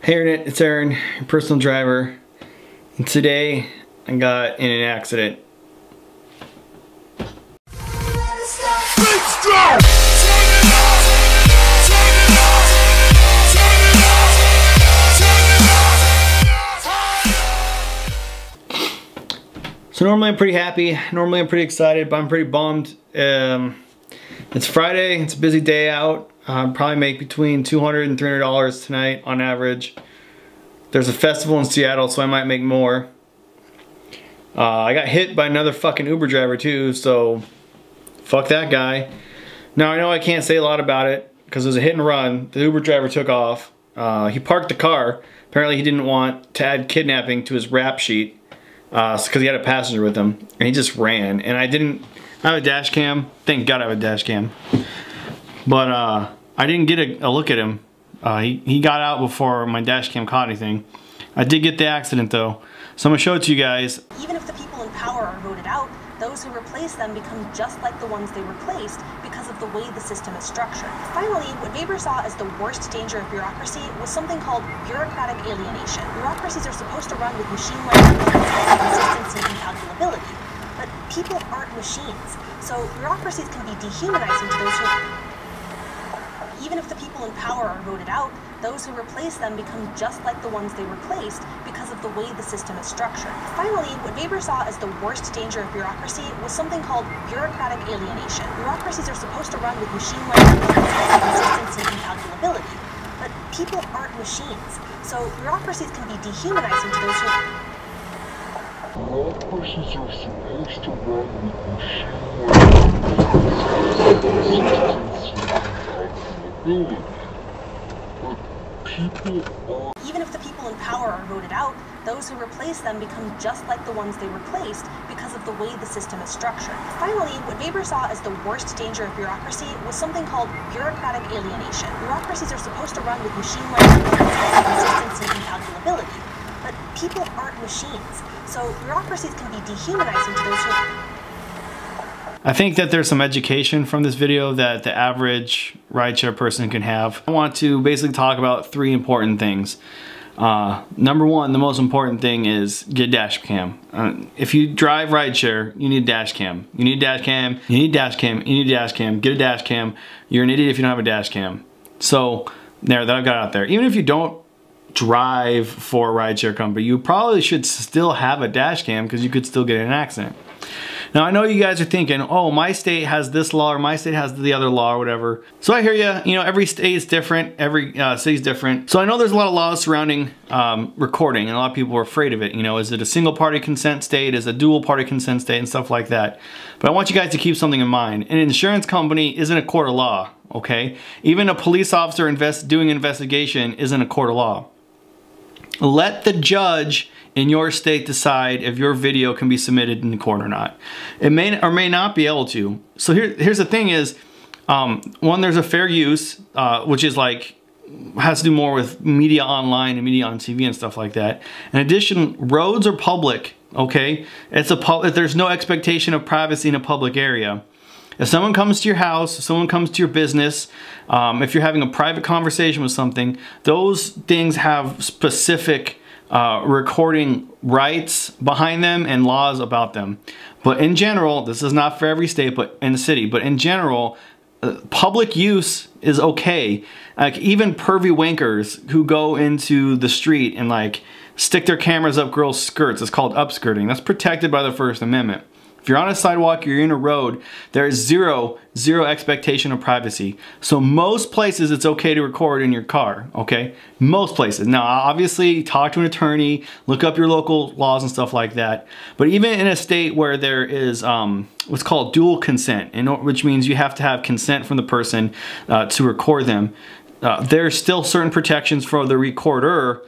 Hey Internet, it's Aaron, your personal driver, and today I got in an accident. Mystro! So normally I'm pretty happy, normally I'm pretty excited, but I'm pretty bummed. It's Friday, it's a busy day out. Probably make between $200 and $300 tonight on average. There's a festival in Seattle, so I might make more. I got hit by another fucking Uber driver too, so fuck that guy. Now I know I can't say a lot about it because it was a hit and run. The Uber driver took off. He parked the car. Apparently he didn't want to add kidnapping to his rap sheet because he had a passenger with him, and he just ran. And I have a dash cam. Thank God I have a dash cam. But I didn't get a look at him. He got out before my dash cam caught anything. I did get the accident though, so I'm gonna show it to you guys. Even if the people in power are voted out, those who replace them become just like the ones they replaced because of the way the system is structured. Finally, what Weber saw as the worst danger of bureaucracy was something called bureaucratic alienation. Bureaucracies are supposed to run with machine learning, consistency, and calculability. But people aren't machines, so bureaucracies can be dehumanizing to those who... Even if the people in power are voted out, those who replace them become just like the ones they replaced because of the way the system is structured. Finally, what Weber saw as the worst danger of bureaucracy was something called bureaucratic alienation. Bureaucracies are supposed to run with machine learning, consistency, and calculability. But people aren't machines, so bureaucracies can be dehumanizing to those who... Bureaucracies are supposed to run with machine learning, consistency, but people are... Even if the people in power are voted out, those who replace them become just like the ones they replaced because of the way the system is structured. Finally, what Weber saw as the worst danger of bureaucracy was something called bureaucratic alienation. Bureaucracies are supposed to run with machine learning, consistency, and calculability. But people aren't machines, so bureaucracies can be dehumanizing to those who... I think that there's some education from this video that the average rideshare person can have. I want to basically talk about three important things. Number one, the most important thing is get a dash cam. If you drive rideshare, you need a dash cam. You need a dash cam, you need a dash cam, you need a dash cam, get a dash cam. You're an idiot if you don't have a dash cam. So, there, that I've got out there. Even if you don't drive for a rideshare company, you probably should still have a dash cam because you could still get in an accident. Now I know you guys are thinking, oh, my state has this law or my state has the other law or whatever. So I hear you, you know, every state is different, every city's different. So I know there's a lot of laws surrounding recording, and a lot of people are afraid of it. You know, is it a single party consent state, is it a dual party consent state, and stuff like that. But I want you guys to keep something in mind. An insurance company isn't a court of law, okay? Even a police officer doing an investigation isn't a court of law. Let the judge in your state decide if your video can be submitted in the court or not. It may or may not be able to. So here's the thing is, one, there's a fair use, which is like, has to do more with media online and media on TV and stuff like that. In addition, roads are public, okay? There's no expectation of privacy in a public area. If someone comes to your house, if someone comes to your business, if you're having a private conversation with something, those things have specific recording rights behind them and laws about them. But in general, this is not for every state but in the city, but in general, public use is okay. Like even pervy wankers who go into the street and like stick their cameras up girls' skirts, it's called upskirting. That's protected by the First Amendment. If you're on a sidewalk, you're in a road, there is zero expectation of privacy. So most places it's okay to record in your car, okay? Most places. Now obviously talk to an attorney, look up your local laws and stuff like that. But even in a state where there is what's called dual consent, which means you have to have consent from the person to record them, there's still certain protections for the recorder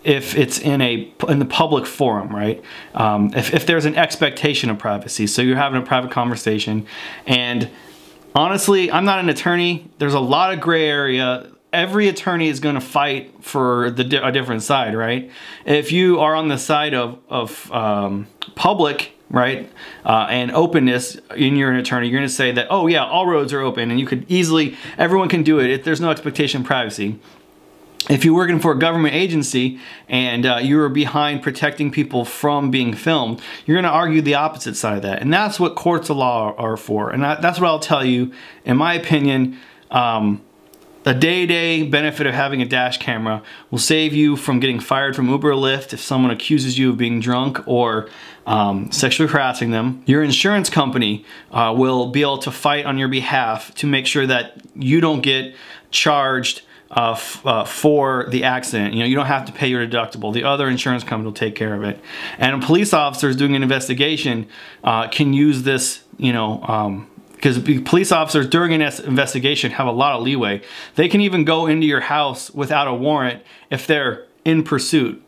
if it's in the public forum, right? If there's an expectation of privacy, so you're having a private conversation, and honestly, I'm not an attorney. There's a lot of gray area. Every attorney is going to fight for a different side, right? If you are on the side of public, right, and openness, and you're an attorney, you're going to say that, oh yeah, all roads are open, and you could easily, everyone can do it. There's no expectation of privacy. if you're working for a government agency and you are behind protecting people from being filmed, you're going to argue the opposite side of that. And that's what courts of law are for. And that's what I'll tell you, in my opinion, a day-to-day benefit of having a dash camera will save you from getting fired from Uber or Lyft if someone accuses you of being drunk or sexually harassing them. Your insurance company will be able to fight on your behalf to make sure that you don't get charged for the accident. You know, you don't have to pay your deductible. The other insurance company will take care of it. And police officers doing an investigation can use this, you know, because police officers during an investigation have a lot of leeway. They can even go into your house without a warrant if they're in pursuit.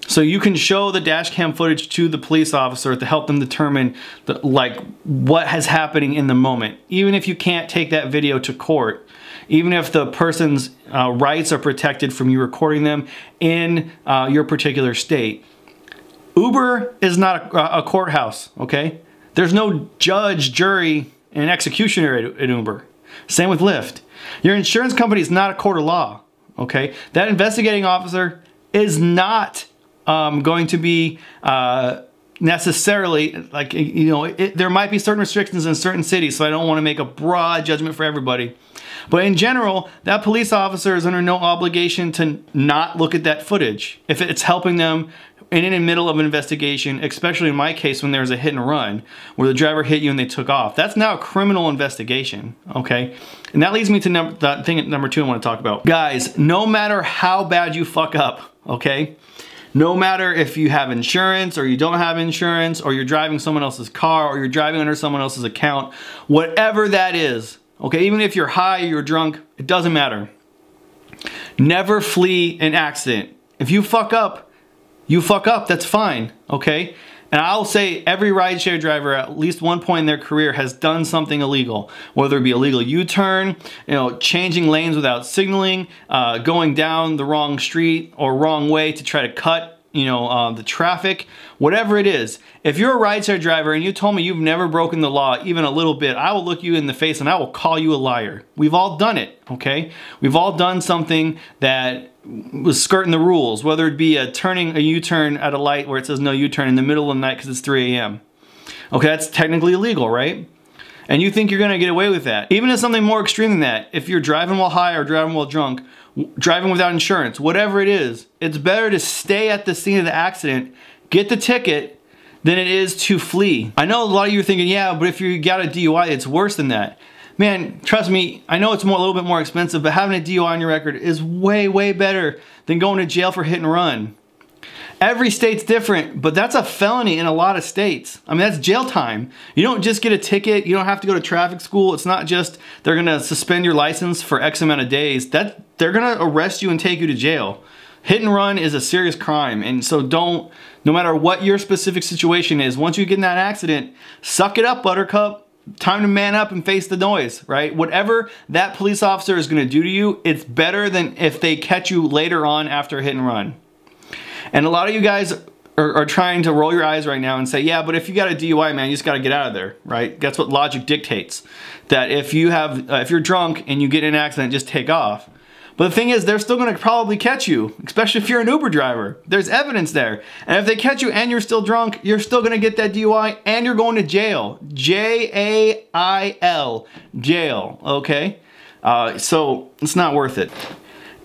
So you can show the dash cam footage to the police officer to help them determine what is happening in the moment. Even if you can't take that video to court, even if the person's rights are protected from you recording them in your particular state. Uber is not a courthouse, okay? There's no judge, jury, and executioner at Uber. Same with Lyft. Your insurance company is not a court of law, okay? That investigating officer is not going to be necessarily, like, you know, there might be certain restrictions in certain cities, so I don't want to make a broad judgment for everybody. But in general, that police officer is under no obligation to not look at that footage if it's helping them in the middle of an investigation, especially in my case when there's a hit and run where the driver hit you and they took off. That's now a criminal investigation, okay? And that leads me to number two I want to talk about. Guys, no matter how bad you fuck up, okay? No matter if you have insurance or you don't have insurance or you're driving someone else's car or you're driving under someone else's account, whatever that is, okay, even if you're high or you're drunk, it doesn't matter. Never flee an accident. If you fuck up, that's fine, okay? And I'll say every rideshare driver at least one point in their career has done something illegal, whether it be illegal U-turn, you know, changing lanes without signaling, going down the wrong street or wrong way to try to cut, you know, the traffic, whatever it is. If you're a rideshare driver and you told me you've never broken the law even a little bit, I will look you in the face and I will call you a liar. We've all done it, okay? We've all done something that was skirting the rules, whether it be turning a U-turn at a light where it says no U-turn in the middle of the night because it's 3 a.m. Okay, that's technically illegal, right? And you think you're gonna get away with that. Even if something more extreme than that, if you're driving while high or driving while drunk, driving without insurance, whatever it is, it's better to stay at the scene of the accident, get the ticket, than it is to flee. I know a lot of you are thinking, yeah, but if you got a DUI, it's worse than that. Man, trust me, I know it's a little bit more expensive, but having a DUI on your record is way, way better than going to jail for hit and run. Every state's different, but that's a felony in a lot of states. I mean, that's jail time. You don't just get a ticket. You don't have to go to traffic school. It's not just they're gonna suspend your license for X amount of days. They're gonna arrest you and take you to jail. Hit and run is a serious crime, and so no matter what your specific situation is, once you get in that accident, suck it up, buttercup. Time to man up and face the noise, right? Whatever that police officer is gonna do to you, it's better than if they catch you later on after a hit and run. And a lot of you guys are trying to roll your eyes right now and say, yeah, but if you got a DUI, man, you just gotta get out of there, right? That's what logic dictates. That if you're drunk and you get in an accident, just take off. But the thing is, they're still gonna probably catch you, especially if you're an Uber driver. There's evidence there. And if they catch you and you're still drunk, you're still gonna get that DUI and you're going to jail. J-A-I-L, jail, okay? So it's not worth it.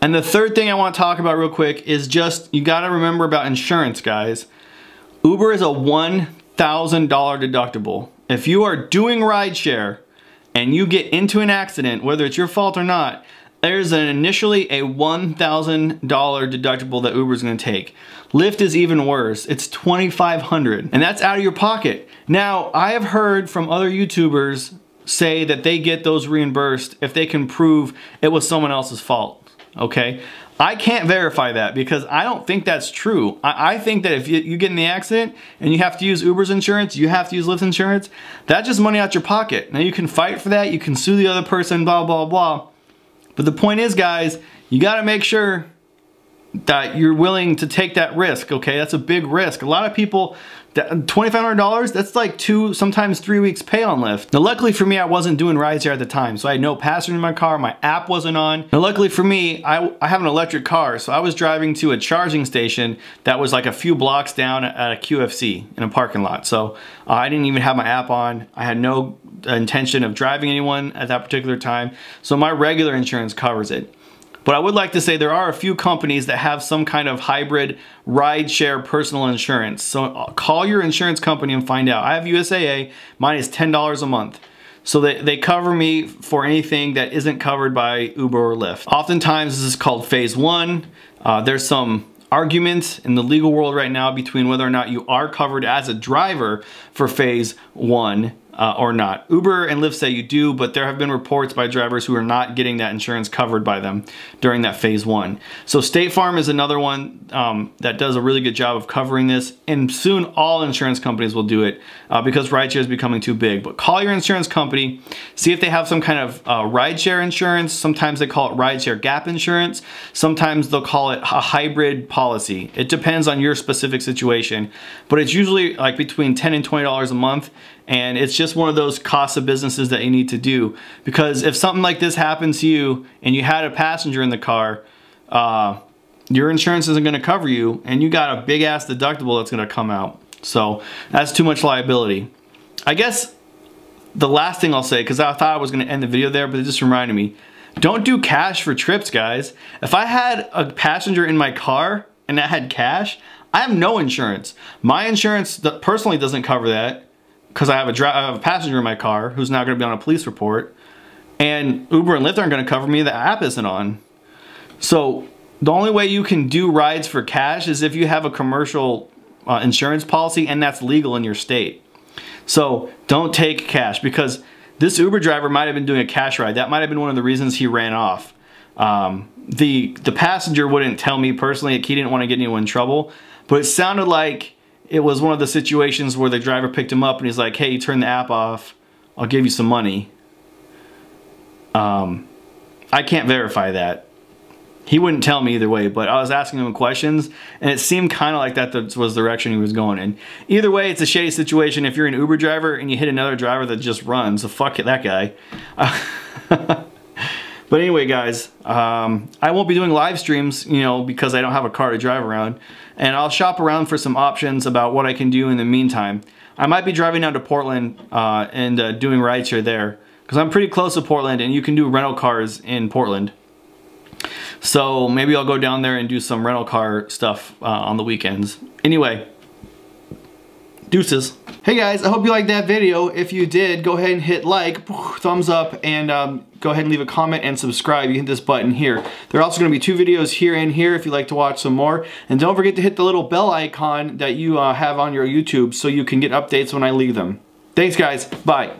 And the third thing I want to talk about real quick is just, you gotta remember about insurance, guys. Uber is a $1,000 deductible. If you are doing rideshare and you get into an accident, whether it's your fault or not, there's initially a $1,000 deductible that Uber's gonna take. Lyft is even worse. It's $2,500, and that's out of your pocket. Now, I have heard from other YouTubers say that they get those reimbursed if they can prove it was someone else's fault. Okay, I can't verify that because I don't think that's true. I think that if you get in the accident and you have to use Uber's insurance, you have to use Lyft's insurance, that's just money out your pocket. Now you can fight for that, you can sue the other person, blah, blah, blah. But the point is, guys, you gotta make sure that you're willing to take that risk, okay? That's a big risk. A lot of people $2,500, that's like 2, sometimes 3 weeks pay on Lyft. Now luckily for me, I wasn't doing rideshare at the time, so I had no passenger in my car, my app wasn't on. Now luckily for me, I have an electric car, so I was driving to a charging station that was like a few blocks down at a QFC in a parking lot. So I didn't even have my app on. I had no intention of driving anyone at that particular time, so my regular insurance covers it. But I would like to say there are a few companies that have some kind of hybrid rideshare personal insurance. So call your insurance company and find out. I have USAA, mine is $10 a month. So they cover me for anything that isn't covered by Uber or Lyft. Oftentimes this is called phase 1. There's some argument in the legal world right now between whether or not you are covered as a driver for phase 1 or not. Uber and Lyft say you do, but there have been reports by drivers who are not getting that insurance covered by them during that phase 1. So State Farm is another one that does a really good job of covering this, and soon all insurance companies will do it because rideshare is becoming too big. But call your insurance company, see if they have some kind of rideshare insurance. Sometimes they call it rideshare gap insurance. Sometimes they'll call it a hybrid policy. It depends on your specific situation, but it's usually like between $10 and $20 a month. And it's just one of those costs of businesses that you need to do, because if something like this happens to you and you had a passenger in the car, your insurance isn't going to cover you, and you got a big ass deductible that's going to come out. So that's too much liability. I guess the last thing I'll say, because I thought I was going to end the video there, but it just reminded me, don't do cash for trips, guys. If I had a passenger in my car and I had cash, I have no insurance. My insurance personally doesn't cover that, because I have a passenger in my car who's not going to be on a police report, and Uber and Lyft aren't going to cover me. The app isn't on. So the only way you can do rides for cash is if you have a commercial insurance policy, and that's legal in your state. So don't take cash, because this Uber driver might have been doing a cash ride. That might have been one of the reasons he ran off. The passenger wouldn't tell me personally. He didn't want to get anyone in trouble, but it sounded like it was one of the situations where the driver picked him up and he's like, hey, turn the app off, I'll give you some money. I can't verify that. He wouldn't tell me either way, but I was asking him questions, and it seemed kind of like that was the direction he was going in. Either way, it's a shady situation if you're an Uber driver and you hit another driver that just runs, so fuck that guy. But anyway, guys, I won't be doing live streams, you know, because I don't have a car to drive around. And I'll shop around for some options about what I can do in the meantime. I might be driving down to Portland and doing rideshare there, because I'm pretty close to Portland and you can do rental cars in Portland. So maybe I'll go down there and do some rental car stuff on the weekends. Anyway, deuces. Hey guys, I hope you liked that video. If you did, go ahead and hit like, thumbs up, and go ahead and leave a comment and subscribe. You hit this button here. There are also going to be 2 videos here and here if you'd like to watch some more. And don't forget to hit the little bell icon that you have on your YouTube so you can get updates when I leave them. Thanks guys, bye.